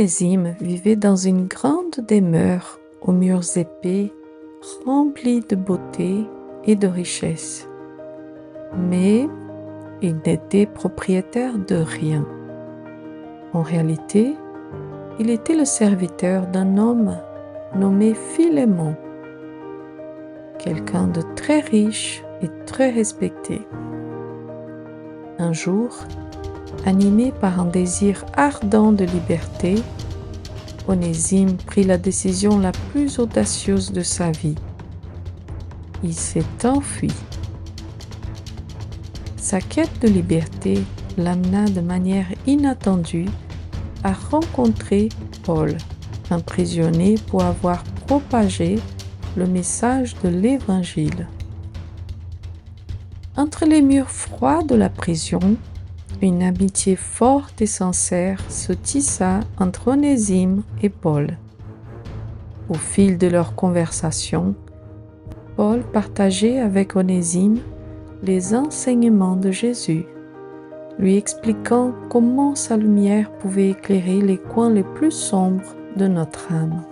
Onésime vivait dans une grande demeure aux murs épais, remplis de beauté et de richesse. Mais il n'était propriétaire de rien. En réalité, il était le serviteur d'un homme nommé Philémon, quelqu'un de très riche et très respecté. Un jour, animé par un désir ardent de liberté, Onésime prit la décision la plus audacieuse de sa vie. Il s'est enfui. Sa quête de liberté l'amena de manière inattendue à rencontrer Paul, un prisonnier pour avoir propagé le message de l'Évangile. Entre les murs froids de la prison, une amitié forte et sincère se tissa entre Onésime et Paul. Au fil de leur conversation, Paul partageait avec Onésime les enseignements de Jésus, lui expliquant comment sa lumière pouvait éclairer les coins les plus sombres de notre âme.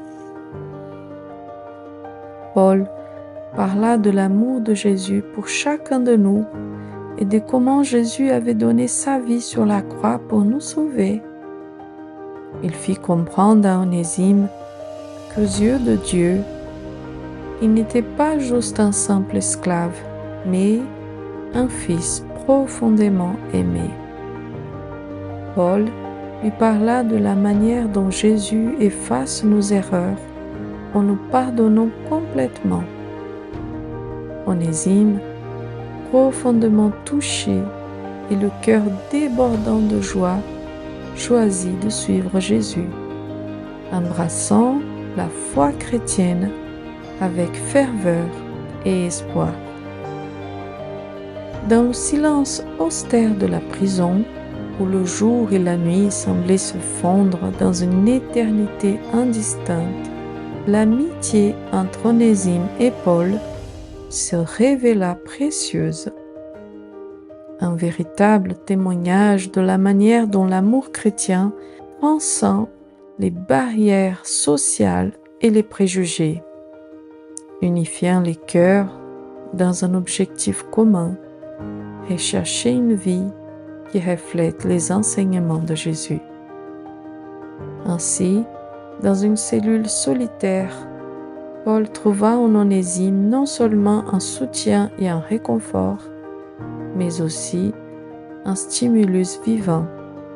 Paul parla de l'amour de Jésus pour chacun de nous et de comment Jésus avait donné sa vie sur la croix pour nous sauver. Il fit comprendre à Onésime qu'aux yeux de Dieu, il n'était pas juste un simple esclave, mais un fils profondément aimé. Paul lui parla de la manière dont Jésus efface nos erreurs en nous pardonnant complètement. Onésime, profondément touché et le cœur débordant de joie, choisit de suivre Jésus, embrassant la foi chrétienne avec ferveur et espoir. Dans le silence austère de la prison, où le jour et la nuit semblaient se fondre dans une éternité indistincte, l'amitié entre Onésime et Paul se révéla précieuse. Un véritable témoignage de la manière dont l'amour chrétien transcende les barrières sociales et les préjugés, unifiant les cœurs dans un objectif commun et chercher une vie qui reflète les enseignements de Jésus. Ainsi, dans une cellule solitaire, Paul trouva en Onésime non seulement un soutien et un réconfort, mais aussi un stimulus vivant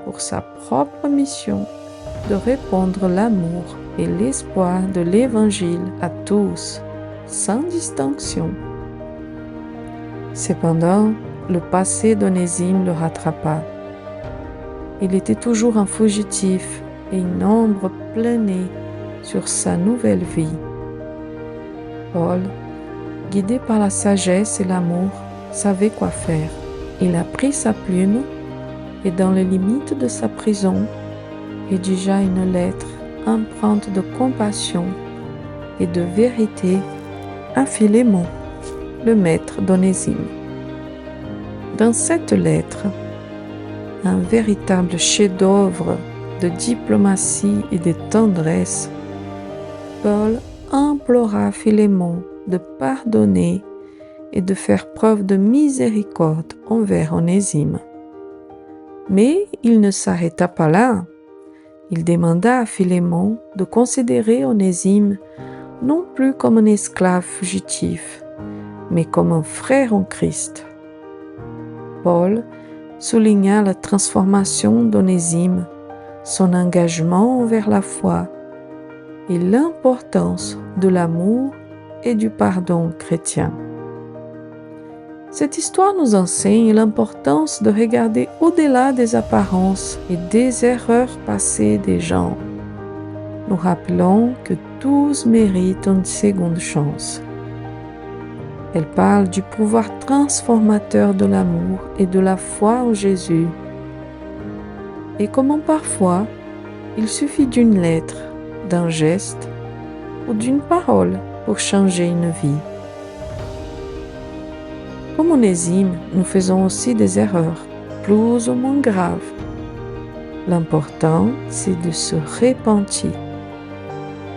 pour sa propre mission de répandre l'amour et l'espoir de l'Évangile à tous, sans distinction. Cependant, le passé d'Onésime le rattrapa. Il était toujours un fugitif et une ombre planait sur sa nouvelle vie. Paul, guidé par la sagesse et l'amour, savait quoi faire. Il a pris sa plume et, dans les limites de sa prison, rédigea une lettre empreinte de compassion et de vérité à Philémon, le maître d'Onésime. Dans cette lettre, un véritable chef-d'œuvre de diplomatie et de tendresse, Paul implora Philémon de pardonner et de faire preuve de miséricorde envers Onésime. Mais il ne s'arrêta pas là. Il demanda à Philémon de considérer Onésime non plus comme un esclave fugitif, mais comme un frère en Christ. Paul souligna la transformation d'Onésime, son engagement envers la foi et l'importance de l'amour et du pardon chrétien. Cette histoire nous enseigne l'importance de regarder au-delà des apparences et des erreurs passées des gens. Nous rappelons que tous méritent une seconde chance. Elle parle du pouvoir transformateur de l'amour et de la foi en Jésus. Et comment parfois, il suffit d'une lettre, d'un geste ou d'une parole pour changer une vie. Comme Onésime, nous faisons aussi des erreurs, plus ou moins graves. L'important, c'est de se repentir.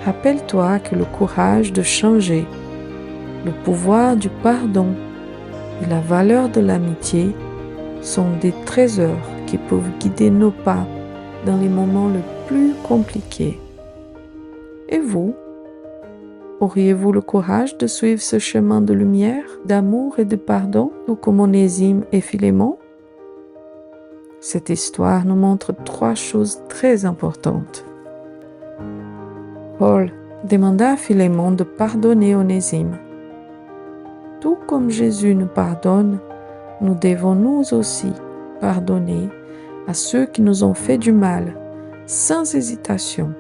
Rappelle-toi que le courage de changer, le pouvoir du pardon et la valeur de l'amitié sont des trésors qui peuvent guider nos pas dans les moments les plus compliqués. Et vous, auriez-vous le courage de suivre ce chemin de lumière, d'amour et de pardon, tout comme Onésime et Philémon? Cette histoire nous montre 3 choses très importantes. Paul demanda à Philémon de pardonner Onésime. Tout comme Jésus nous pardonne, nous devons nous aussi pardonner à ceux qui nous ont fait du mal, sans hésitation.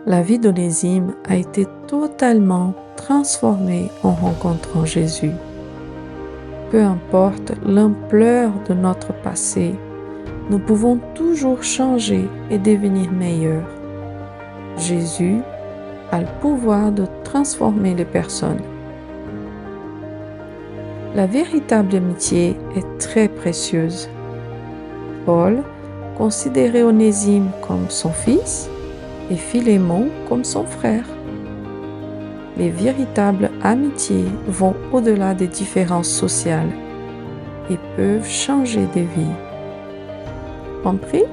La vie d'Onésime a été totalement transformée en rencontrant Jésus. Peu importe l'ampleur de notre passé, nous pouvons toujours changer et devenir meilleurs. Jésus a le pouvoir de transformer les personnes. La véritable amitié est très précieuse. Paul considérait Onésime comme son fils et Philémon comme son frère. Les véritables amitiés vont au-delà des différences sociales et peuvent changer des vies. On prie?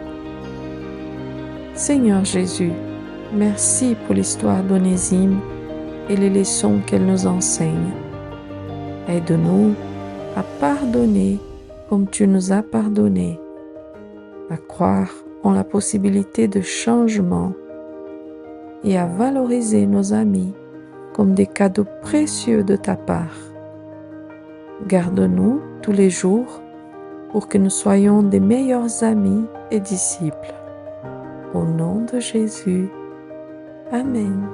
Seigneur Jésus, merci pour l'histoire d'Onésime et les leçons qu'elle nous enseigne. Aide-nous à pardonner comme tu nous as pardonné, à croire en la possibilité de changement et à valoriser nos amis comme des cadeaux précieux de ta part. Garde-nous tous les jours pour que nous soyons des meilleurs amis et disciples. Au nom de Jésus. Amen.